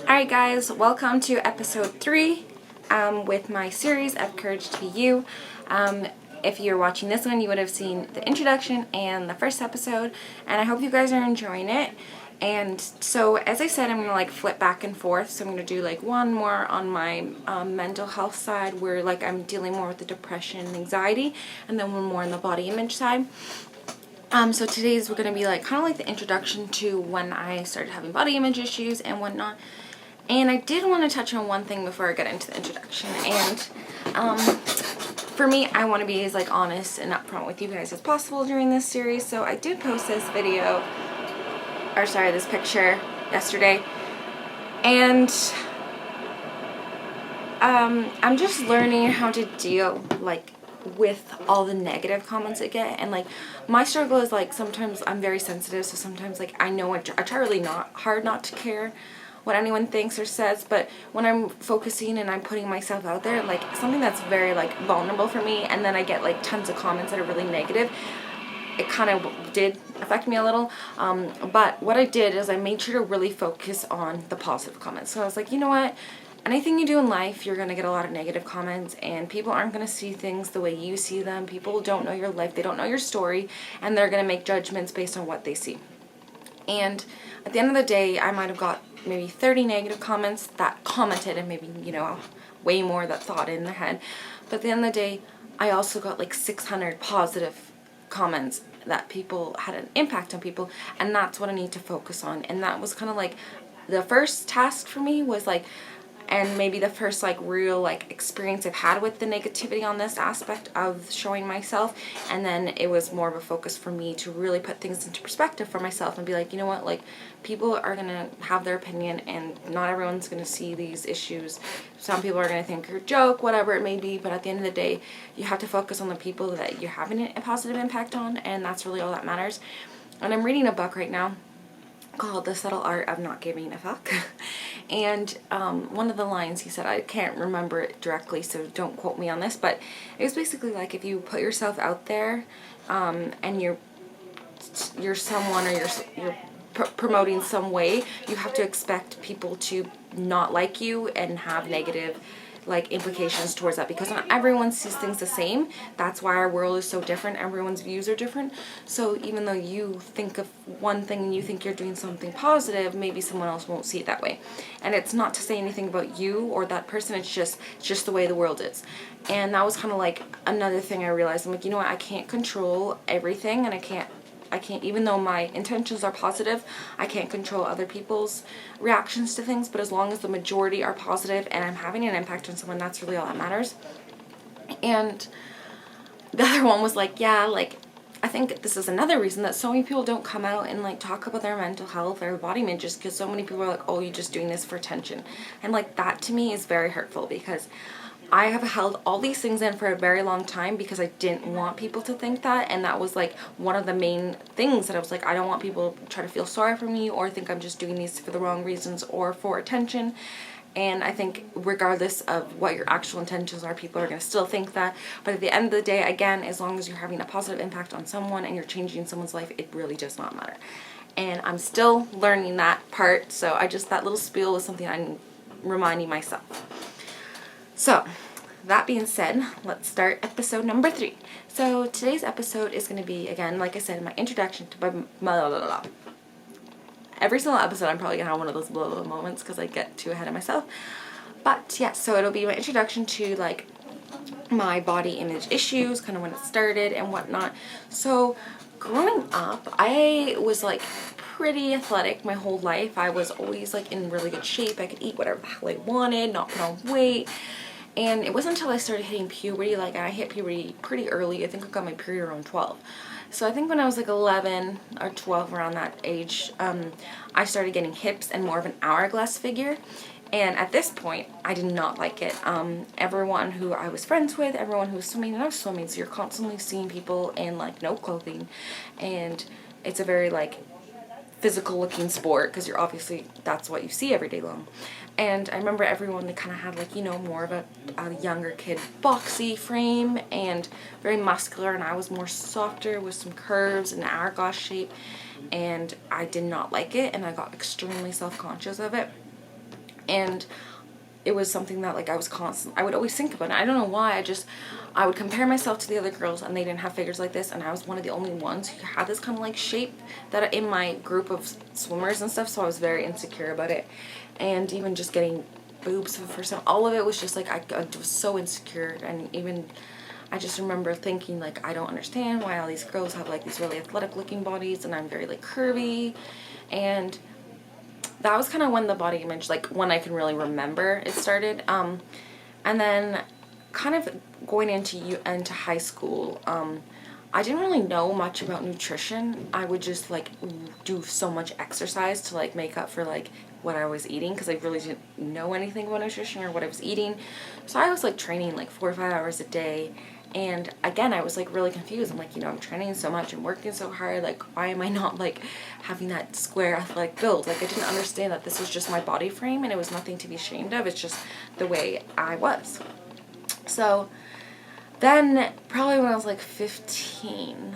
Alright guys, welcome to episode 3 with my series of Courage to Be You. If you're watching this one, you would have seen the introduction and the first episode, and I hope you guys are enjoying it. And so, as I said, I'm going to like flip back and forth, so I'm going to do like one more on my mental health side where like I'm dealing more with the depression and anxiety, and then one more on the body image side. So today's we're going to be like kind of like the introduction to when I started having body image issues and whatnot. And I did want to touch on one thing before I get into the introduction. And for me, I want to be as like honest and upfront with you guys as possible during this series. So I did post this this picture yesterday. And I'm just learning how to deal like with all the negative comments I get. And like my struggle is like sometimes I'm very sensitive, so sometimes like I know I try really hard not to care what anyone thinks or says, but when I'm focusing and I'm putting myself out there, like something that's very like vulnerable for me, and then I get like tons of comments that are really negative, it kind of did affect me a little. But what I did is I made sure to really focus on the positive comments. So I was like, you know what? Anything you do in life, you're going to get a lot of negative comments, and people aren't going to see things the way you see them. People don't know your life. They don't know your story, and they're going to make judgments based on what they see. And at the end of the day, I might have got maybe 30 negative comments that commented, and maybe, you know, way more that thought in their head. But at the end of the day, I also got like 600 positive comments that people had an impact on people, and that's what I need to focus on. And that was kind of like the first task for me, was like, and maybe the first like real like experience I've had with the negativity on this aspect of showing myself. And then it was more of a focus for me to really put things into perspective for myself and be like, you know what, like people are gonna have their opinion, and not everyone's gonna see these issues. Some people are gonna think you're a joke, whatever it may be, but at the end of the day, you have to focus on the people that you're having a positive impact on, and that's really all that matters. And I'm reading a book right now called The Subtle Art of Not Giving a Fuck. And one of the lines he said, I can't remember it directly, so don't quote me on this, but it was basically like, if you put yourself out there and you're someone, or you're promoting some way, you have to expect people to not like you and have negative like implications towards that, because not everyone sees things the same. That's why our world is so different. Everyone's views are different. So even though you think of one thing and you think you're doing something positive, maybe someone else won't see it that way. And it's not to say anything about you or that person, it's just the way the world is. And that was kind of like another thing I realized. I'm like, you know what, I can't control everything, and I can't, even though my intentions are positive, I can't control other people's reactions to things. But as long as the majority are positive and I'm having an impact on someone, that's really all that matters. And the other one was like, yeah, like I think this is another reason that so many people don't come out and like talk about their mental health or body image, just because so many people are like, oh, you're just doing this for attention. And like that to me is very hurtful, because I have held all these things in for a very long time because I didn't want people to think that. And that was like one of the main things that I was like, I don't want people to try to feel sorry for me or think I'm just doing these for the wrong reasons or for attention. And I think regardless of what your actual intentions are, people are going to still think that. But at the end of the day, again, as long as you're having a positive impact on someone and you're changing someone's life, it really does not matter. And I'm still learning that part. So that little spiel was something I'm reminding myself. So, that being said, let's start episode number 3. So, today's episode is going to be, again, like I said, my introduction to blah, blah, blah, blah. Every single episode, I'm probably going to have one of those blah, blah moments because I get too ahead of myself. But, yeah, so it'll be my introduction to, like, my body image issues, kind of when it started and whatnot. So, growing up, I was, like, pretty athletic my whole life. I was always, like, in really good shape. I could eat whatever the hell I wanted, not put on weight. And it wasn't until I started hitting puberty, like I hit puberty pretty early. I think I got my period around 12. So I think when I was like 11 or 12, around that age, I started getting hips and more of an hourglass figure. And at this point, I did not like it. Everyone who I was friends with, everyone who was swimming, and I was swimming, so you're constantly seeing people in like no clothing. And it's a very like physical looking sport, because you're obviously, that's what you see every day long. And I remember everyone, they kind of had like, you know, more of a younger kid boxy frame and very muscular, and I was more softer with some curves and an hourglass shape, and I did not like it, and I got extremely self-conscious of it. And it was something that like I would always think about it. I don't know why. I would compare myself to the other girls, and they didn't have figures like this, and I was one of the only ones who had this kind of like shape that in my group of swimmers and stuff. So I was very insecure about it, and even just getting boobs for the first time, all of it was just like I was so insecure. And even I just remember thinking like, I don't understand why all these girls have like these really athletic looking bodies and I'm very like curvy. And that was kind of when the body image, like when I can really remember it started. And then kind of going into high school, I didn't really know much about nutrition. I would just like do so much exercise to like make up for like what I was eating, because I really didn't know anything about nutrition or what I was eating. So I was like training like 4 or 5 hours a day. And again, I was like really confused. I'm like, I'm training so much and working so hard. Like, why am I not like having that square athletic build? Like, I didn't understand that this was just my body frame and it was nothing to be ashamed of. It's just the way I was. So then probably when I was like 15,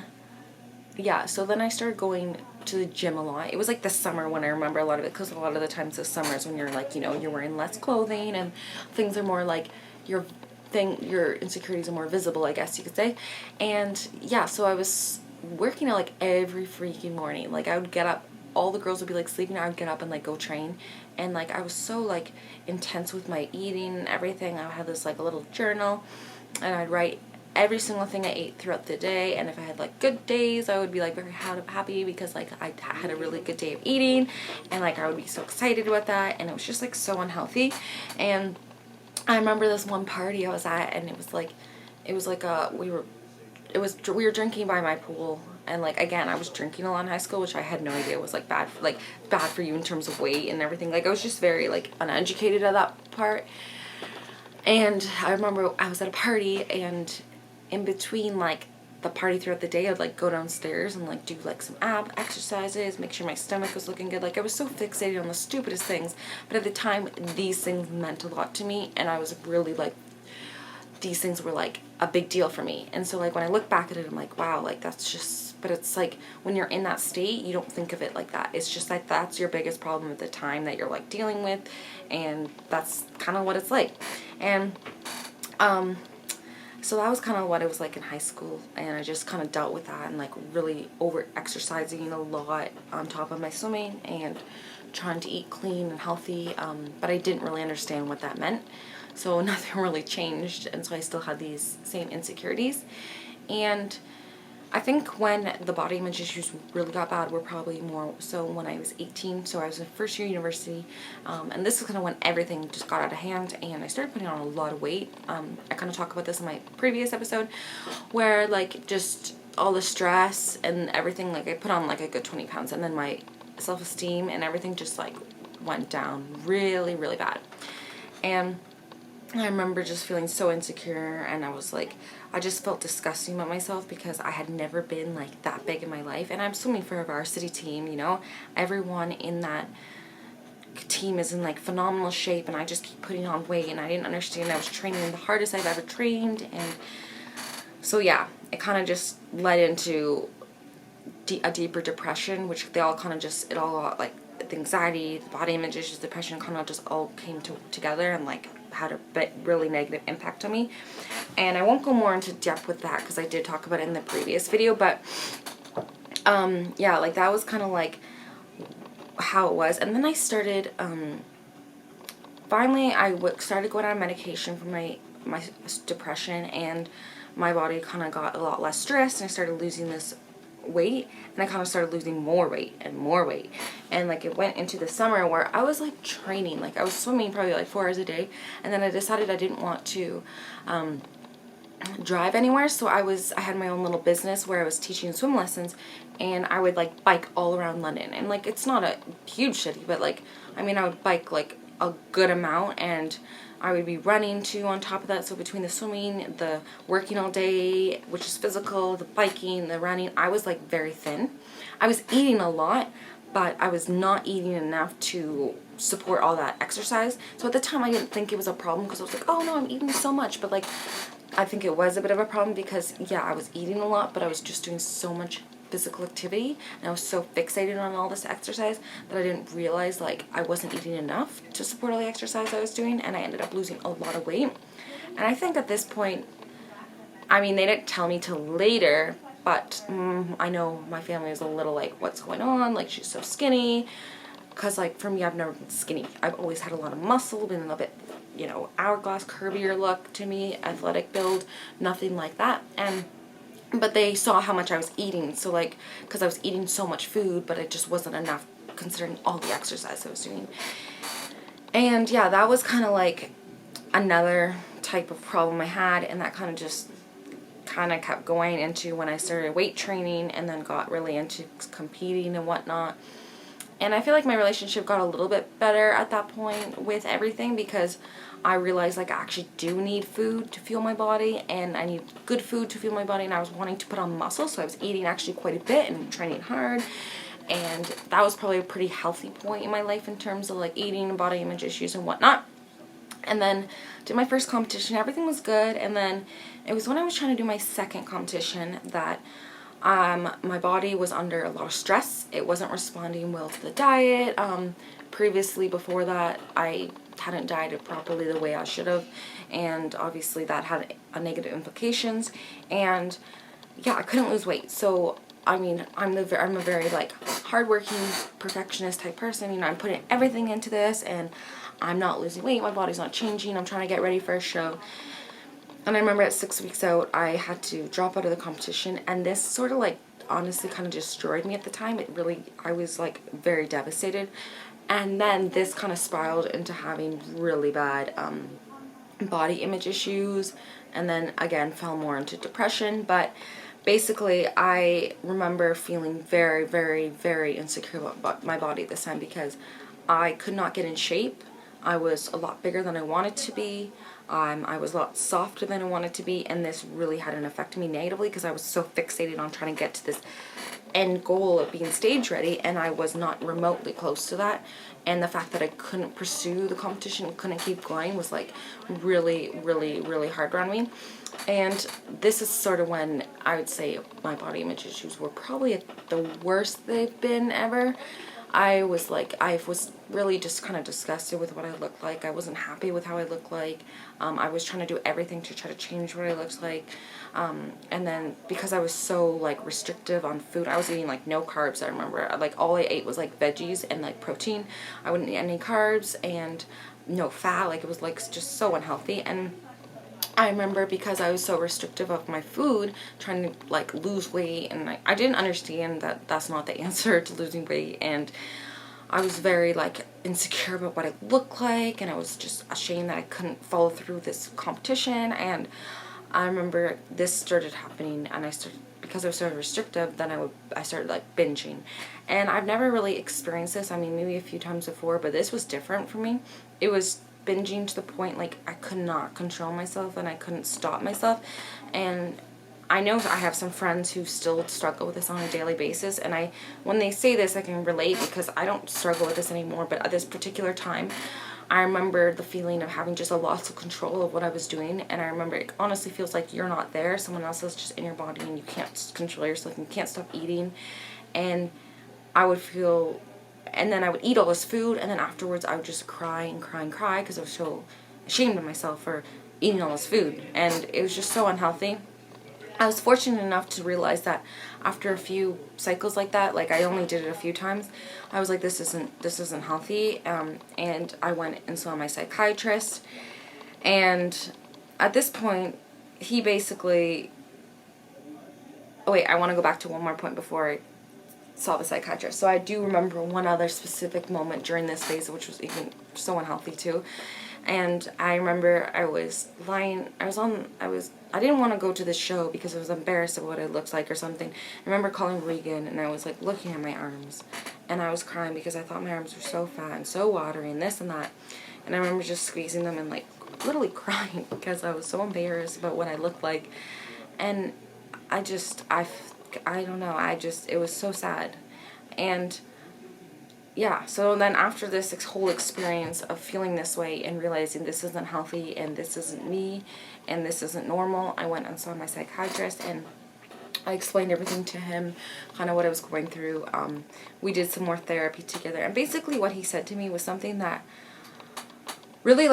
yeah, so then I started going to the gym a lot. It was like the summer when I remember a lot of it, because a lot of the times the summers when you're like, you're wearing less clothing and things are more like your insecurities are more visible, I guess you could say. And yeah, so I was working out like every freaking morning. Like I would get up, all the girls would be like sleeping, I would get up and like go train. And like I was so like intense with my eating and everything. I had this like a little journal, and I'd write every single thing I ate throughout the day. And if I had like good days, I would be like very happy because like I had a really good day of eating, and like I would be so excited about that. And it was just like so unhealthy. And I remember this one party I was at, and we were drinking by my pool. And like again, I was drinking a lot in high school, which I had no idea was like bad for you in terms of weight and everything. Like I was just very like uneducated at that part. And I remember I was at a party, and in between like the party throughout the day, I'd like go downstairs and like do like some ab exercises, make sure my stomach was looking good. Like I was so fixated on the stupidest things, but at the time these things meant a lot to me, and I was really like, these things were like a big deal for me. And so like when I look back at it, I'm like, wow, like that's just, but it's like when you're in that state, you don't think of it like that. It's just like that's your biggest problem at the time that you're like dealing with, and that's kind of what it's like. And so that was kind of what it was like in high school, and I just kind of dealt with that and like really over exercising a lot on top of my swimming and trying to eat clean and healthy, but I didn't really understand what that meant, so nothing really changed, and so I still had these same insecurities. And I think when the body image issues really got bad were probably more so when I was 18, so I was in first year university, and this is kind of when everything just got out of hand, and I started putting on a lot of weight. I kind of talk about this in my previous episode, where like just all the stress and everything, like I put on like a good 20 pounds, and then my self-esteem and everything just like went down really, really bad. And I remember just feeling so insecure, and I was like, I just felt disgusting about myself because I had never been like that big in my life. And I'm swimming for a varsity team, everyone in that team is in like phenomenal shape, and I just keep putting on weight, and I didn't understand I was training the hardest I've ever trained. And so yeah, it kind of just led into a deeper depression, which they all kind of just, it all like the anxiety, the body image issues, depression kind of just all came together and like had a really negative impact on me. And I won't go more into depth with that because I did talk about it in the previous video, but yeah, like that was kind of like how it was. And then I started finally started going on medication for my depression, and my body kind of got a lot less stressed, and I started losing this weight, and I kind of started losing more weight and more weight. And like it went into the summer where I was like training, like I was swimming probably like 4 hours a day, and then I decided I didn't want to drive anywhere, so I had my own little business where I was teaching swim lessons, and I would like bike all around London. And like it's not a huge city, but like I would bike like a good amount, and I would be running too on top of that. So between the swimming, the working all day, which is physical, the biking, the running, I was like very thin. I was eating a lot, but I was not eating enough to support all that exercise. So at the time I didn't think it was a problem, because I was like, oh no, I'm eating so much. But like I think it was a bit of a problem because yeah, I was eating a lot, but I was just doing so much physical activity, and I was so fixated on all this exercise that I didn't realize like I wasn't eating enough to support all the exercise I was doing, and I ended up losing a lot of weight. And I think at this point, I mean, they didn't tell me till later, but I know my family was a little like, what's going on? Like, she's so skinny. Because, like, for me, I've never been skinny. I've always had a lot of muscle, been a little bit, you know, hourglass, curvier look to me, athletic build, nothing like that. But they saw how much I was eating. So, like, because I was eating so much food, but it just wasn't enough considering all the exercise I was doing. And, yeah, that was kind of like another type of problem I had, and that kind of kept going into when I started weight training and then got really into competing and whatnot. And I feel like my relationship got a little bit better at that point with everything, because I realized like I actually do need food to fuel my body, and I need good food to fuel my body, and I was wanting to put on muscle, so I was eating actually quite a bit and training hard. And that was probably a pretty healthy point in my life in terms of like eating and body image issues and whatnot. And then did my first competition, everything was good, and then it was when I was trying to do my second competition that my body was under a lot of stress. It wasn't responding well to the diet. Previously, before that, I hadn't dieted properly the way I should have, and obviously that had a negative implications. And yeah, I couldn't lose weight. So I mean, I'm a very like hardworking perfectionist type person. You know, I'm putting everything into this, and I'm not losing weight. My body's not changing. I'm trying to get ready for a show. And I remember at 6 weeks out, I had to drop out of the competition, and this sort of like honestly kind of destroyed me at the time. I was like very devastated. And then this kind of spiraled into having really bad body image issues, and then again fell more into depression. But basically, I remember feeling very, very, very insecure about my body this time, because I could not get in shape. I was a lot bigger than I wanted to be. I was a lot softer than I wanted to be, and this really had an effect on me negatively, because I was so fixated on trying to get to this end goal of being stage ready, and I was not remotely close to that. And the fact that I couldn't pursue the competition, couldn't keep going, was like really, really, really hard on me. And this is sort of when I would say my body image issues were probably at the worst they've been ever. I was really just kind of disgusted with what I looked like. I wasn't happy with how I looked like. I was trying to do everything to try to change what I looked like. And then because I was so like restrictive on food, I was eating like no carbs. I remember like all I ate was like veggies and like protein. I wouldn't eat any carbs and no fat. Like it was like just so unhealthy. And I remember because I was so restrictive of my food, trying to like lose weight, and I didn't understand that that's not the answer to losing weight, and I was very like insecure about what I looked like, and I was just ashamed that I couldn't follow through with this competition. And I remember this started happening, and because I was so restrictive, then I started like binging. And I've never really experienced this. I mean, maybe a few times before, but this was different for me. It was binging to the point like I could not control myself, and I couldn't stop myself. And I know I have some friends who still struggle with this on a daily basis, and when they say this, I can relate, because I don't struggle with this anymore. But at this particular time, I remember the feeling of having just a loss of control of what I was doing. And I remember it honestly feels like you're not there, someone else is just in your body, and you can't control yourself, and you can't stop eating. And I would feel, and then I would eat all this food, and then afterwards I would just cry and cry and cry, because I was so ashamed of myself for eating all this food, and it was just so unhealthy. I was fortunate enough to realize that after a few cycles like that, like I only did it a few times, I was like, this isn't healthy. And I went and saw my psychiatrist, and at this point, he basically, oh wait, I want to go back to one more point before I saw the psychiatrist. So I do remember one other specific moment during this phase, which was even so unhealthy too. And I remember I didn't want to go to the show because I was embarrassed of what it looked like or something. I remember calling Regan, and I was like looking at my arms, and I was crying because I thought my arms were so fat and so watery and this and that. And I remember just squeezing them and like literally crying because I was so embarrassed about what I looked like. And I don't know, it was so sad. And yeah, so then after this whole experience of feeling this way and realizing this isn't healthy and this isn't me and this isn't normal, I went and saw my psychiatrist. And I explained everything to him, kind of what I was going through. We did some more therapy together, and basically what he said to me was something that really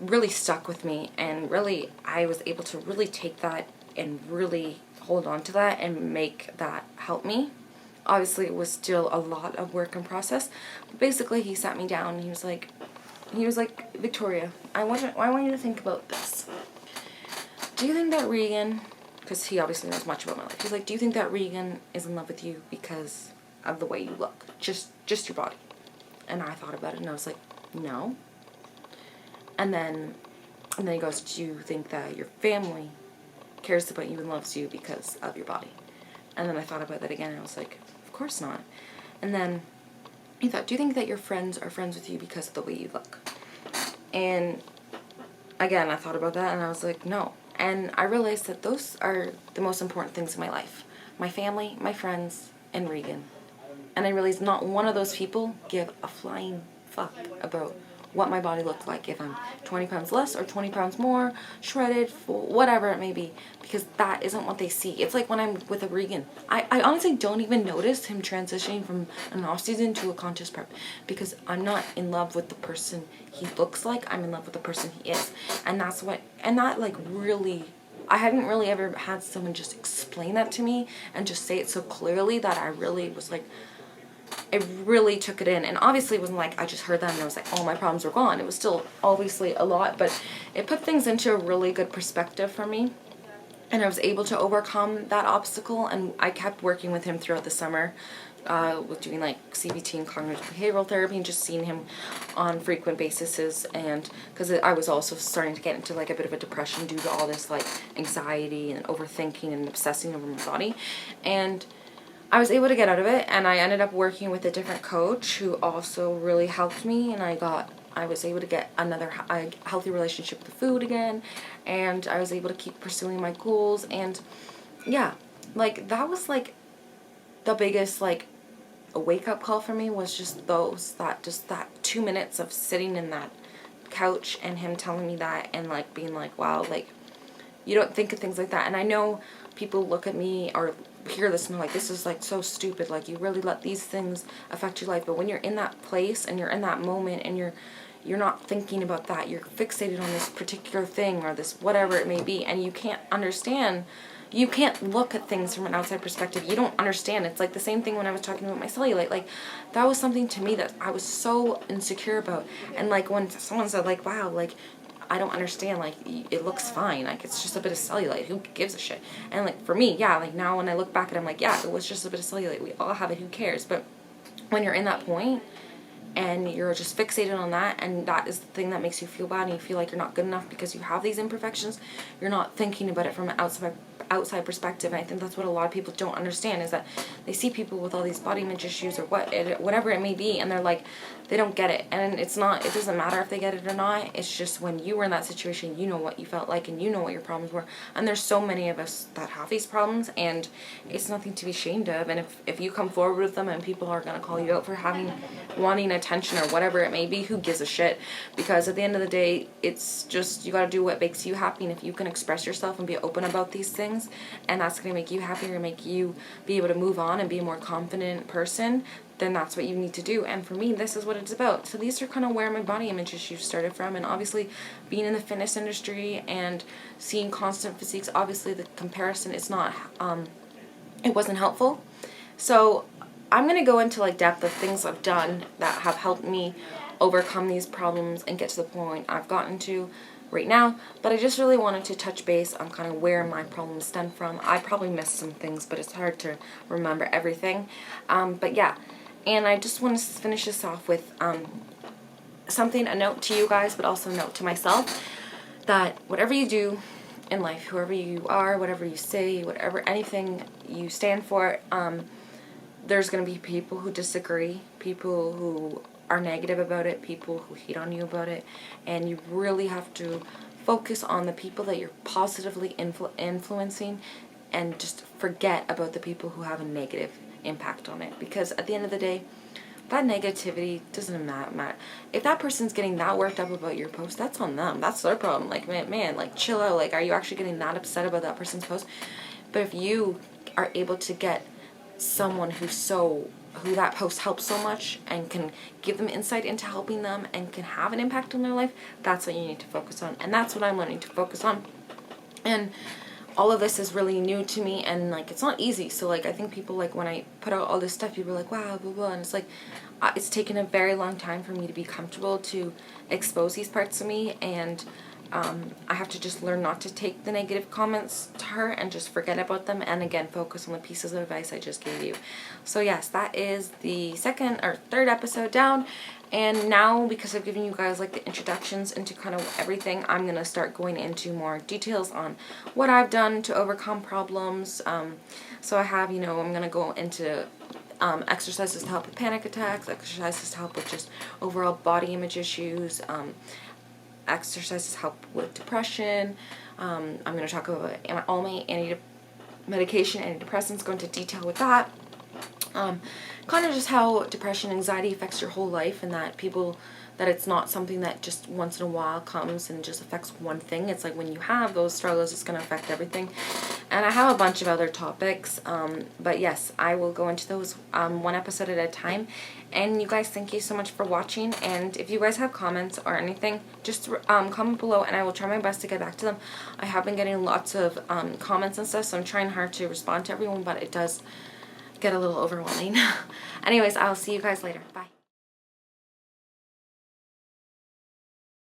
really stuck with me, and really I was able to really take that and really hold on to that and make that help me. Obviously it was still a lot of work and process, but basically he sat me down and he was like, Victoria, I want you to think about this. Do you think that Regan, because he obviously knows much about my life, he's like, do you think that Regan is in love with you because of the way you look, just your body? And I thought about it and I was like, no. And then he goes, do you think that your family cares about you and loves you because of your body? And then I thought about that again and I was like, of course not. And then he thought, do you think that your friends are friends with you because of the way you look? And again, I thought about that and I was like, no. And I realized that those are the most important things in my life. My family, my friends, and Regan. And I realized not one of those people give a flying fuck about what my body looked like, if I'm 20 pounds less or 20 pounds more, shredded, full, whatever it may be, because that isn't what they see. It's like when I'm with a Regan, I honestly don't even notice him transitioning from an off-season to a contest prep, because I'm not in love with the person he looks like, I'm in love with the person he is. And that like really, I hadn't really ever had someone just explain that to me and just say it so clearly that I really was like, I really took it in. And obviously it wasn't like I just heard that and I was like, all my problems were gone. It was still obviously a lot, but it put things into a really good perspective for me. And I was able to overcome that obstacle, and I kept working with him throughout the summer, with doing like CBT and cognitive behavioral therapy and just seeing him on frequent basis. And because I was also starting to get into like a bit of a depression due to all this like anxiety and overthinking and obsessing over my body. And I was able to get out of it, and I ended up working with a different coach who also really helped me, and I was able to get another healthy relationship with food again, and I was able to keep pursuing my goals. And yeah, like that was like the biggest like a wake-up call for me, was just that 2 minutes of sitting in that couch and him telling me that, and like being like, wow, like you don't think of things like that. And I know people look at me or hear this and they're like, this is like so stupid, like you really let these things affect your life. But when you're in that place and you're in that moment and you're not thinking about that, you're fixated on this particular thing or this whatever it may be, and you can't understand, you can't look at things from an outside perspective. You don't understand. It's like the same thing when I was talking about my cellulite. Like that was something to me that I was so insecure about. And like when someone said like, wow, like I don't understand, like it looks fine, like it's just a bit of cellulite, who gives a shit? And like for me, yeah, like now when I look back at it, I'm like, yeah, it was just a bit of cellulite, we all have it, who cares? But when you're in that point and you're just fixated on that, and that is the thing that makes you feel bad and you feel like you're not good enough because you have these imperfections, you're not thinking about it from an outside perspective. And I think that's what a lot of people don't understand, is that they see people with all these body image issues or whatever it may be, and they're like, they don't get it. And it doesn't matter if they get it or not. It's just when you were in that situation, you know what you felt like and you know what your problems were. And there's so many of us that have these problems, and it's nothing to be ashamed of. And if you come forward with them and people are going to call you out for wanting attention or whatever it may be, who gives a shit? Because at the end of the day, it's just, you got to do what makes you happy. And if you can express yourself and be open about these things, and that's going to make you happier and make you be able to move on and be a more confident person, then that's what you need to do. And for me, this is what it's about. So these are kind of where my body image issues started from. And obviously being in the fitness industry and seeing constant physiques, obviously the comparison is not, it wasn't helpful. So I'm going to go into like depth of things I've done that have helped me overcome these problems and get to the point I've gotten to right now. But I just really wanted to touch base on kind of where my problems stem from. I probably missed some things, but it's hard to remember everything. But yeah, and I just want to finish this off with a note to you guys, but also a note to myself, that whatever you do in life, whoever you are, whatever you say, anything you stand for, there's going to be people who disagree, people who are negative about it, people who hate on you about it, and you really have to focus on the people that you're positively influencing, and just forget about the people who have a negative impact on it. Because at the end of the day, that negativity doesn't matter. If that person's getting that worked up about your post, that's on them. That's their problem. Like, man, like chill out. Like, are you actually getting that upset about that person's post? But if you are able to get someone who that post helps so much and can give them insight into helping them and can have an impact on their life, that's what you need to focus on. And that's what I'm learning to focus on. And all of this is really new to me, and like it's not easy. So like I think people, like when I put out all this stuff, people are like, wow, blah blah, and it's like it's taken a very long time for me to be comfortable to expose these parts of me, and I have to just learn not to take the negative comments to heart and just forget about them, and again focus on the pieces of advice I just gave you. So yes, that is the second or third episode down. And now, because I've given you guys like the introductions into kind of everything, I'm going to start going into more details on what I've done to overcome problems. So I have, I'm going to go into exercises to help with panic attacks, exercises to help with just overall body image issues, exercises to help with depression. I'm going to talk about all my medication, antidepressants, go into detail with that. Kind of just how depression, anxiety affects your whole life, and that it's not something that just once in a while comes and just affects one thing. It's like when you have those struggles, it's going to affect everything. And I have a bunch of other topics, but yes, I will go into those one episode at a time. And you guys, thank you so much for watching, and if you guys have comments or anything, just comment below and I will try my best to get back to them. I have been getting lots of comments and stuff, so I'm trying hard to respond to everyone, but it does get a little overwhelming. Anyways, I'll see you guys later. Bye.